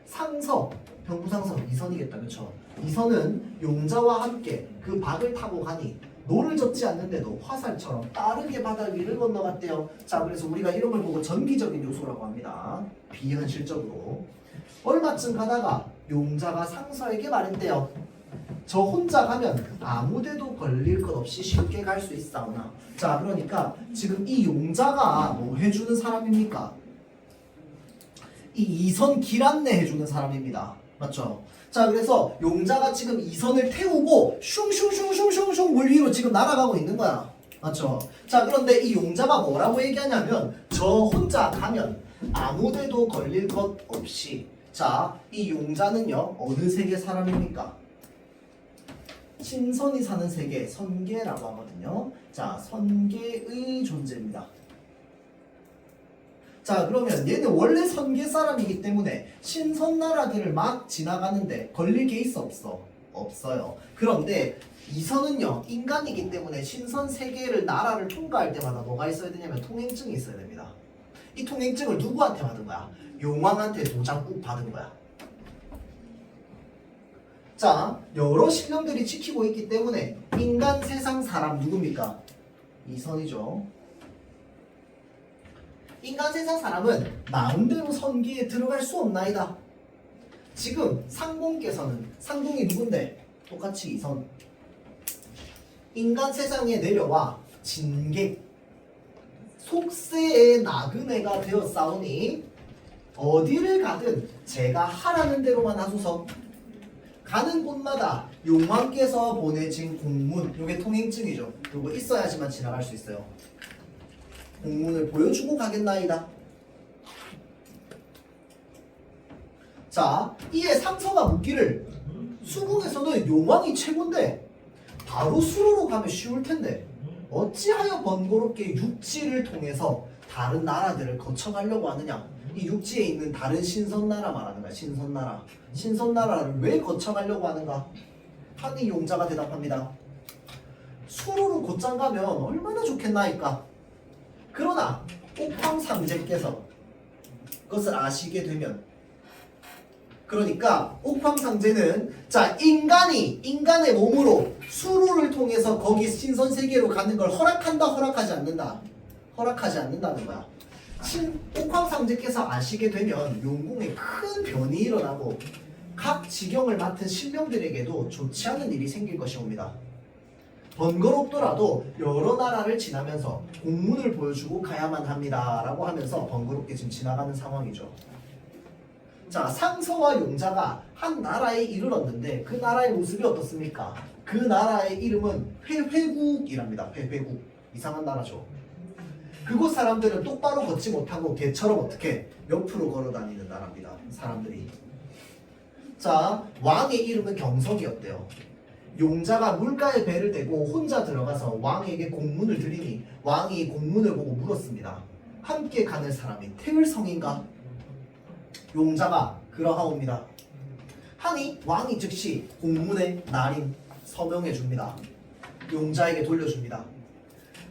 상서, 병부상서 이선이겠다, 그쵸? 이선은 용자와 함께 그 박을 타고 가니 노를 젓지 않는데도 화살처럼 빠르게 바다 위를 건너갔대요. 자, 그래서 우리가 이런 걸 보고 전기적인 요소라고 합니다. 비현실적으로. 얼마쯤 가다가 용자가 상서에게 말했대요. 저 혼자 가면 아무데도 걸릴 것 없이 쉽게 갈 수 있사오나. 자, 그러니까 지금 이 용자가 뭐 해주는 사람입니까? 이 이선 길 안내 해주는 사람입니다. 맞죠? 자, 그래서 용자가 지금 이선을 태우고 슝슝슝슝슝슝 물 위로 지금 날아가고 있는 거야. 맞죠? 자, 그런데 이 용자가 뭐라고 얘기하냐면 저 혼자 가면 아무데도 걸릴 것 없이. 자, 이 용자는요 어느 세계 사람입니까? 신선이 사는 세계, 선계라고 하거든요. 자, 선계의 존재입니다. 자, 그러면 얘는 원래 선계 사람이기 때문에 신선 나라들을 막 지나가는데 걸릴 게 있어 없어? 없어요. 그런데 이선은요 인간이기 때문에 신선 세계를 나라를 통과할 때마다 뭐가 있어야 되냐면 통행증이 있어야 됩니다. 이 통행증을 누구한테 받은 거야? 용왕한테 도장 꼭 받은 거야. 자, 여러 신령들이 지키고 있기 때문에 인간 세상 사람 누굽니까? 이선이죠. 인간 세상 사람은 마음대로 선기에 들어갈 수 없나이다. 지금 상공께서는, 상공이 누군데? 똑같이 이선. 인간 세상에 내려와 진객, 속세의 나그네가 되었사오니 어디를 가든 제가 하라는 대로만 하소서. 가는 곳마다 용왕께서 보내진 공문, 요게 통행증이죠. 요거 있어야지만 지나갈 수 있어요. 공문을 보여주고 가겠나이다. 자, 이에 상서가 묻기를 수궁에서는 용왕이 최고인데 바로 수로로 가면 쉬울 텐데 어찌하여 번거롭게 육지를 통해서 다른 나라들을 거쳐가려고 하느냐. 이 육지에 있는 다른 신선나라 말하는 거야. 신선나라. 신선나라를 왜 거쳐가려고 하는가? 하니 용자가 대답합니다. 수로로 곧장 가면 얼마나 좋겠나이까. 그러나 옥황상제께서 그것을 아시게 되면, 그러니까 옥황상제는 자 인간의 몸으로 수로를 통해서 거기 신선세계로 가는 걸 허락한다 허락하지 않는다? 허락하지 않는다는 거야. 옥황상제께서 아시게 되면 용궁에 큰 변이 일어나고 각 지경을 맡은 신병들에게도 좋지 않은 일이 생길 것이옵니다. 번거롭더라도 여러 나라를 지나면서 공문을 보여주고 가야만 합니다 라고 하면서 번거롭게 지금 지나가는 상황이죠. 자, 상서와 용자가 한 나라에 이르렀는데 그 나라의 모습이 어떻습니까? 그 나라의 이름은 회회국이랍니다. 회회국. 이상한 나라죠. 그곳 사람들은 똑바로 걷지 못하고 개처럼 어떻게 옆으로 걸어 다니는 나라입니다. 사람들이. 자, 왕의 이름은 경성이었대요. 용자가 물가에 배를 대고 혼자 들어가서 왕에게 공문을 드리니 왕이 공문을 보고 물었습니다. 함께 가는 사람이 태을성인가? 용자가 그러하옵니다. 하니 왕이 즉시 공문의 날인 서명해 줍니다. 용자에게 돌려줍니다.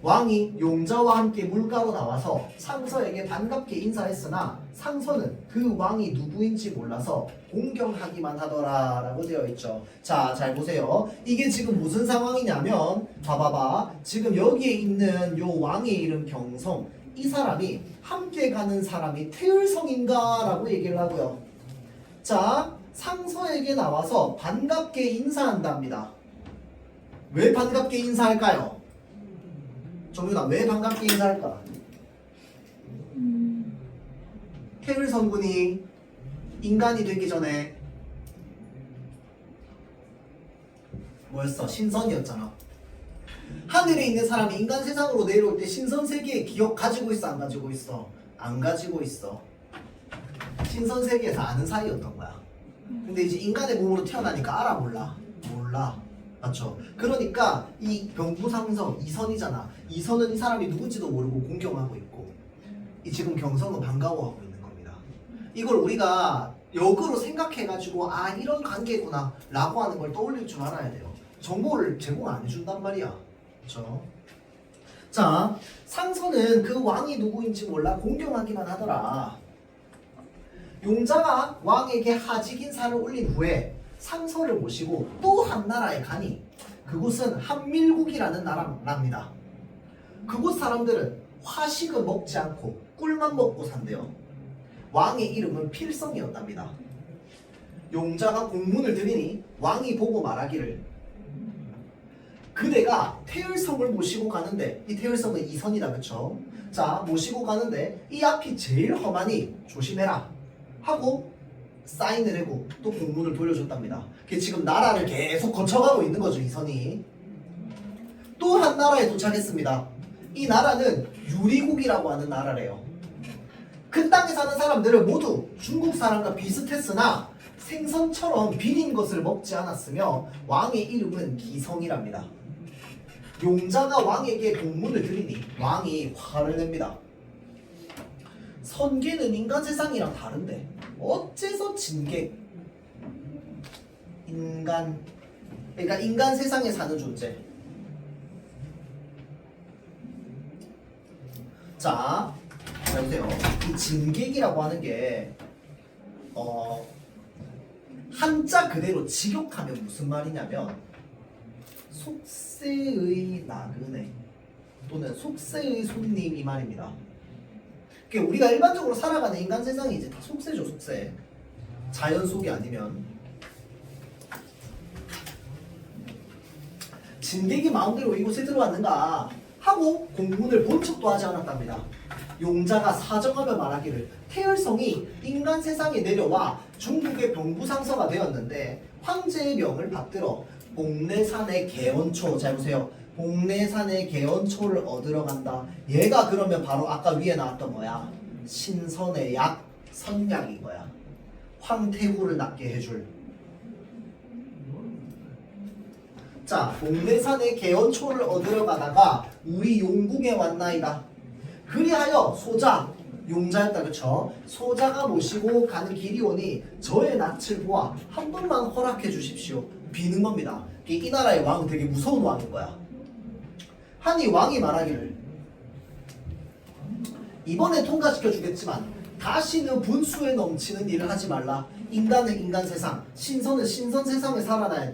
왕이 용자와 함께 물가로 나와서 상서에게 반갑게 인사했으나 상서는 그 왕이 누구인지 몰라서 공경하기만 하더라 라고 되어 있죠. 자, 잘 보세요. 이게 지금 무슨 상황이냐면 봐봐봐. 지금 여기에 있는 요 왕의 이름 경성, 이 사람이 함께 가는 사람이 태을성인가 라고 얘기를 하고요. 자, 상서에게 나와서 반갑게 인사한답니다. 왜 반갑게 인사할까요? 정윤아, 왜 반갑게 인사할까? 태을성군이 인간이 되기 전에 뭐였어? 신선이었잖아. 하늘에 있는 사람이 인간 세상으로 내려올 때 신선 세계의 기억 가지고 있어, 안 가지고 있어? 안 가지고 있어. 신선 세계에서 아는 사이였던 거야. 근데 이제 인간의 몸으로 태어나니까 알아, 몰라? 몰라. 맞죠? 그러니까 이 병부상성 이선이잖아. 이선은 이 사람이 누군지도 모르고 공경하고 있고, 이 지금 경성은 반가워하고 있는 겁니다. 이걸 우리가 역으로 생각해가지고 아, 이런 관계구나 라고 하는 걸 떠올릴 줄 알아야 돼요. 정보를 제공 안 해준단 말이야. 그렇죠? 자, 상서는 그 왕이 누구인지 몰라 공경하기만 하더라. 용자가 왕에게 하직 인사를 올린 후에 상서를 모시고 또 한 나라에 가니 그곳은 한밀국이라는 나라랍니다. 그곳 사람들은 화식은 먹지 않고 꿀만 먹고 산대요. 왕의 이름은 필성이었답니다. 용자가 공문을 드리니 왕이 보고 말하기를 그대가 태을성을 모시고 가는데, 이 태을성은 이선이다, 그쵸? 자, 모시고 가는데 이 앞이 제일 험하니 조심해라 하고 사인을 하고 또 공문을 돌려줬답니다. 그게 지금 나라를 계속 거쳐가고 있는 거죠, 이선이. 또 한 나라에 도착했습니다. 이 나라는 유리국이라고 하는 나라래요. 그 땅에 사는 사람들은 모두 중국 사람과 비슷했으나 생선처럼 비린 것을 먹지 않았으며 왕의 이름은 기성이랍니다. 용자가 왕에게 공문을 드리니 왕이 화를 냅니다. 선계는 인간 세상이랑 다른데 어째서 진계? 인간, 그러니까 인간 세상에 사는 존재. 자, 보세요. 이 진객이라고 하는 게 한자 그대로 직역하면 무슨 말이냐면 속세의 나그네 또는 속세의 손님 이 말입니다. 그러니까 우리가 일반적으로 살아가는 인간 세상이 이제 다 속세죠, 속세. 자연 속이 아니면. 진객이 마음대로 이곳에 들어왔는가 하고 공문을 본 척도 하지 않았답니다. 용자가 사정하며 말하기를 태을성이 인간 세상에 내려와 중국의 병부상서가 되었는데 황제의 명을 받들어 복례산의 개원초, 잘 보세요. 복례산의 개원초를 얻으러 간다. 얘가 그러면 바로 아까 위에 나왔던 거야. 신선의 약, 선약인 거야. 황태후를 낫게 해줄. 자, 복례산의 개원초를 얻으러 가다가 우리 용궁에 왔나이다. 그리하여 소자, 용자였다, 그쵸? 소자가 모시고 가는 길이 오니 저의 낯을 보아 한 번만 허락해 주십시오. 비는 겁니다. 이 나라의 왕은 되게 무서운 왕인 거야. 하니 왕이 말하기를 이번에 통과시켜 주겠지만 다시는 분수에 넘치는 일을 하지 말라. 인간은 인간 세상, 신선은 신선 세상에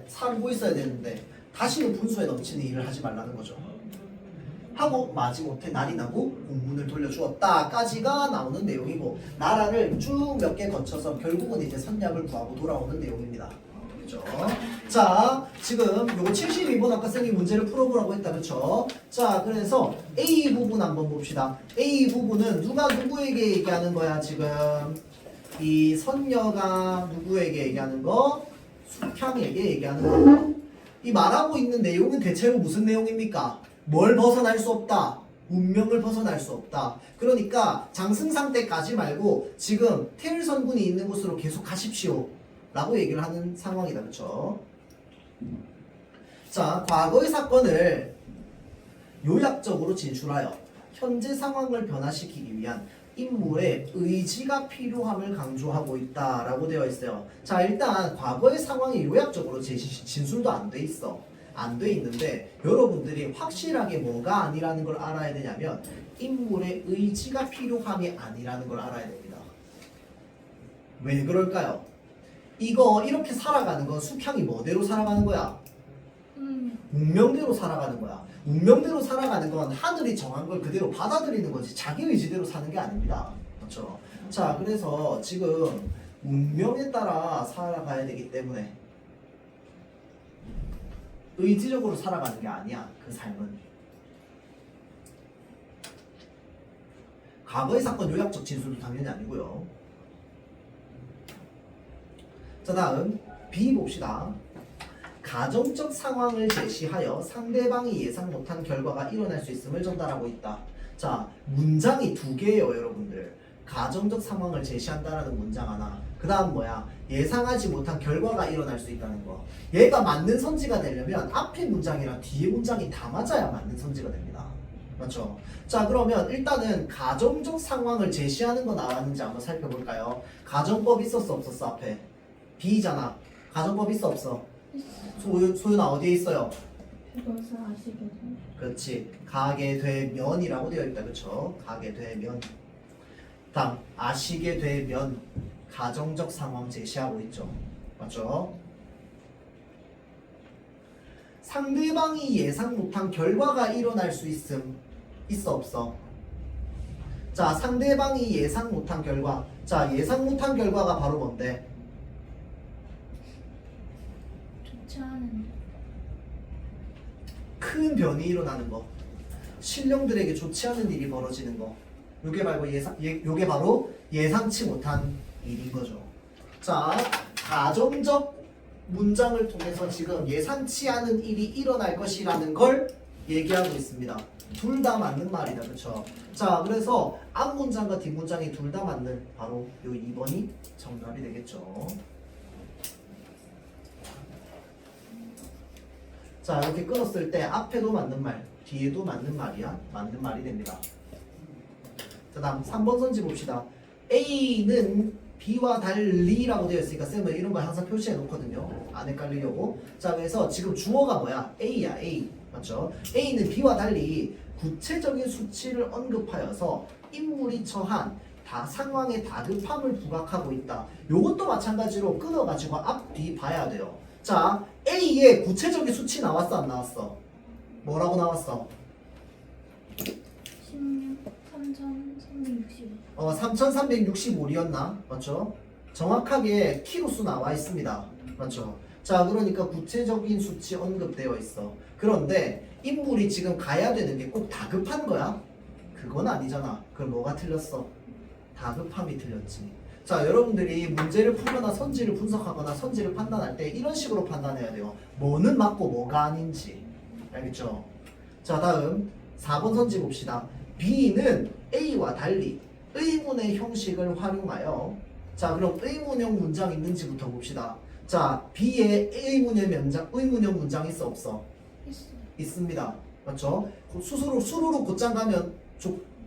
살고 있어야 되는데 다시는 분수에 넘치는 일을 하지 말라는 거죠. 하고 마지못해 날이 나고 공문을 돌려주었다까지가 나오는 내용이고, 나라를 쭉 몇 개 거쳐서 결국은 이제 선약을 구하고 돌아오는 내용입니다. 그렇죠? 자, 지금 요거 72번 아까 쌤이 문제를 풀어보라고 했다, 그렇죠? 자, 그래서 A 부분 한번 봅시다. A 부분은 누가 누구에게 얘기하는 거야 지금? 이 선녀가 누구에게 얘기하는 거? 숙향에게 얘기하는 거. 이 말하고 있는 내용은 대체로 무슨 내용입니까? 뭘 벗어날 수 없다. 운명을 벗어날 수 없다. 그러니까 장승상 때까지 말고 지금 태을선군이 있는 곳으로 계속 가십시오 라고 얘기를 하는 상황이다. 그렇죠? 자, 과거의 사건을 요약적으로 진술하여 현재 상황을 변화시키기 위한 인물의 의지가 필요함을 강조하고 있다라고 되어 있어요. 자, 일단 과거의 상황이 요약적으로 진술도 안 돼 있어. 안 돼 있는데 여러분들이 확실하게 뭐가 아니라는 걸 알아야 되냐면 인물의 의지가 필요함이 아니라는 걸 알아야 됩니다. 왜 그럴까요? 이거 이렇게 살아가는 건 숙향이 뭐대로 살아가는 거야? 운명대로 살아가는 거야. 운명대로 살아가는 건 하늘이 정한 걸 그대로 받아들이는 거지 자기 의지대로 사는 게 아닙니다. 그렇죠? 자, 그래서 지금 운명에 따라 살아가야 되기 때문에 의지적으로 살아가는 게 아니야. 그 삶은. 과거의 사건 요약적 진술도 당연히 아니고요. 자, 다음 B 봅시다. 가정적 상황을 제시하여 상대방이 예상 못한 결과가 일어날 수 있음을 전달하고 있다. 자, 문장이 두 개예요, 여러분들. 가정적 상황을 제시한다라는 문장 하나. 그 다음 뭐야? 예상하지 못한 결과가 일어날 수 있다는 거. 얘가 맞는 선지가 되려면 앞에 문장이랑 뒤에 문장이 다 맞아야 맞는 선지가 됩니다. 맞죠? 자, 그러면 일단은 가정적 상황을 제시하는 거 나왔는지 한번 살펴볼까요? 가정법 있었어, 없었어, 앞에? B잖아. 가정법 있어, 없어? 소윤아 어디에 있어요? 그것을 아시게 돼. 그렇지. 가게 되면이라고 되어 있다. 그렇죠? 가게 되면. 다음 아시게 되면 가정적 상황 제시하고 있죠. 맞죠? 상대방이 예상 못한 결과가 일어날 수 있음. 있어 없어? 자, 상대방이 예상 못한 결과. 자, 예상 못한 결과가 바로 뭔데? 좋지 않은. 큰 변이 일어나는 거. 신령들에게 좋지 않은 일이 벌어지는 거. 요게 바로 예상치 못한 일인 거죠. 자, 가정적 문장을 통해서 지금 예상치 않은 일이 일어날 것이라는 걸 얘기하고 있습니다. 둘 다 맞는 말이다. 그렇죠? 자, 그래서 앞 문장과 뒷 문장이 둘 다 맞는 바로 요 2번이 정답이 되겠죠. 자, 이렇게 끊었을 때 앞에도 맞는 말, 뒤에도 맞는 말이야. 맞는 말이 됩니다. 자, 다음 3번 선지 봅시다. A는 B와 달리라고 되어 있으니까 쌤은 이런 거 항상 표시해 놓거든요. 안 헷갈리려고. 자, 그래서 지금 주어가 뭐야? A야, A. 맞죠? A는 B와 달리 구체적인 수치를 언급하여서 인물이 처한 상황의 다급함을 부각하고 있다. 요것도 마찬가지로 끊어가지고 앞, 뒤 봐야 돼요. 자, A의 구체적인 수치 나왔어, 안 나왔어? 뭐라고 나왔어? 3,365이었나? 맞죠? 정확하게 키로수 나와 있습니다. 맞죠? 자, 그러니까 구체적인 수치 언급되어 있어. 그런데 인물이 지금 가야 되는 게 꼭 다급한 거야? 그건 아니잖아. 그럼 뭐가 틀렸어? 다급함이 틀렸지. 자, 여러분들이 문제를 풀거나 선지를 분석하거나 선지를 판단할 때 이런 식으로 판단해야 돼요. 뭐는 맞고 뭐가 아닌지. 알겠죠? 자, 다음 4번 선지 봅시다. B는 A와 달리 의문의 형식을 활용하여. 자, 그럼 의문형 문장 있는지부터 봅시다. 자, B에 의문형 문장 있어 없어? 있어요. 있습니다. 맞죠? 수루로 곧장 가면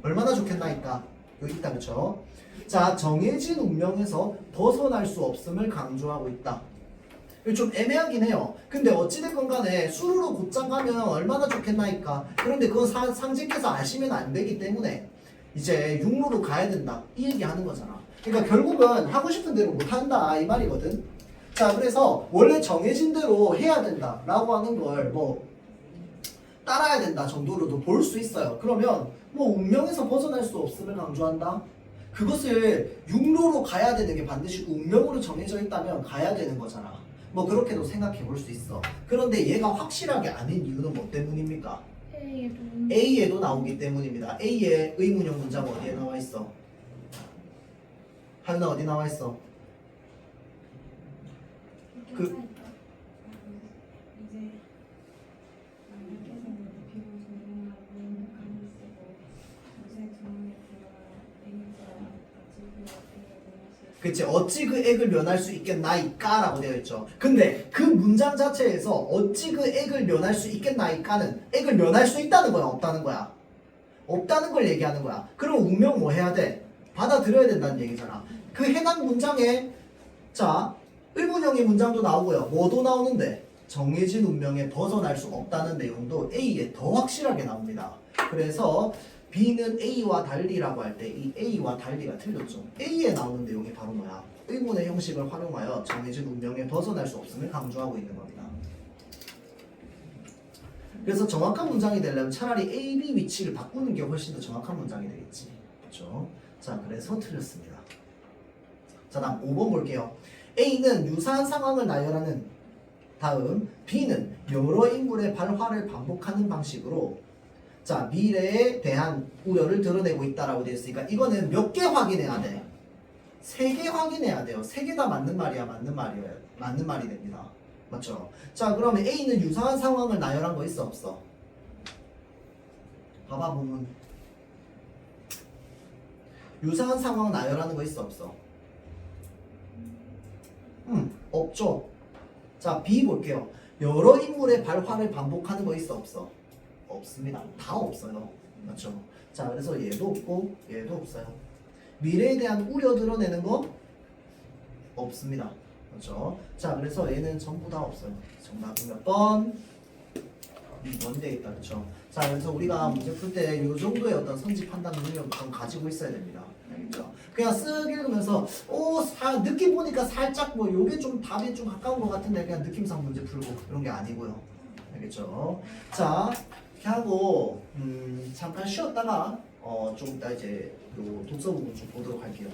얼마나 좋겠나이까? 여기 있다. 그쵸? 자, 정해진 운명에서 벗어날 수 없음을 강조하고 있다. 이거 좀 애매하긴 해요. 근데 어찌됐건 간에 수루로 곧장 가면 얼마나 좋겠나이까? 그런데 그건 상식해서 아시면 안 되기 때문에 이제 육로로 가야 된다. 이 얘기 하는 거잖아. 그러니까 결국은 하고 싶은 대로 못 한다. 이 말이거든. 자, 그래서 원래 정해진 대로 해야 된다. 라고 하는 걸 뭐 따라야 된다 정도로도 볼 수 있어요. 그러면 뭐 운명에서 벗어날 수 없음을 강조한다. 그것을 육로로 가야 되는 게 반드시 운명으로 정해져 있다면 가야 되는 거잖아. 뭐 그렇게도 생각해 볼 수 있어. 그런데 얘가 확실하게 아닌 이유는 뭐 때문입니까? A에도 나오기 때문입니다. A의 의문형 문장 어디에 나와 있어? 하윤아 어디 나와 있어? 그치? 어찌 그 액을 면할 수 있겠나이까라고 되어 있죠. 근데 그 문장 자체에서 어찌 그 액을 면할 수 있겠나이까는 액을 면할 수 있다는 거야, 없다는 거야? 없다는 걸 얘기하는 거야. 그럼 운명 뭐 해야 돼? 받아들여야 된다는 얘기잖아. 그 해당 문장에 자 의문형의 문장도 나오고요. 뭐도 나오는데 정해진 운명에 벗어날 수 없다는 내용도 A에 더 확실하게 나옵니다. 그래서 B는 A와 달리라고 할 때 이 A와 달리가 틀렸죠. A에 나오는 내용이 바로 뭐야? 의문의 형식을 활용하여 정해진 운명에 벗어날 수 없음을 강조하고 있는 겁니다. 그래서 정확한 문장이 되려면 차라리 A, B 위치를 바꾸는 게 훨씬 더 정확한 문장이 되겠지. 그렇죠? 자, 그래서 틀렸습니다. 자, 다음 5번 볼게요. A는 유사한 상황을 나열하는 다음 B는 여러 인물의 발화를 반복하는 방식으로 자 미래에 대한 우려를 드러내고 있다라고 되어 있으니까 이거는 몇 개 확인해야 돼? 3개 확인해야 돼요. 3개 다 맞는 말이야, 맞는 말이에요. 맞는 말이 됩니다. 맞죠? 자 그러면 A는 유사한 상황을 나열한 거 있어 없어? 봐봐 보면 유사한 상황 나열하는 거 있어 없어? 없죠. 자 B 볼게요. 여러 인물의 발화를 반복하는 거 있어 없어? 없습니다. 다 없어요. 맞죠? 자 그래서 얘도 없고 얘도 없어요. 미래에 대한 우려 드러내는 거 없습니다. 그렇죠? 자 그래서 얘는 전부 다 없어요. 정답은 몇 번? 2번 되겠다. 그렇죠? 자 그래서 우리가 문제 풀 때 이 정도의 어떤 선지 판단 능력을 좀 가지고 있어야 됩니다. 알겠죠? 그냥 쓱 읽으면서 느낌 보니까 살짝 뭐 요게 좀 답이 좀 가까운 것 같은데 그냥 느낌상 문제 풀고 이런 게 아니고요. 알겠죠? 자 이렇게 하고 잠깐 쉬었다가 좀 이따 이제 요 독서 부분 좀 보도록 할게요.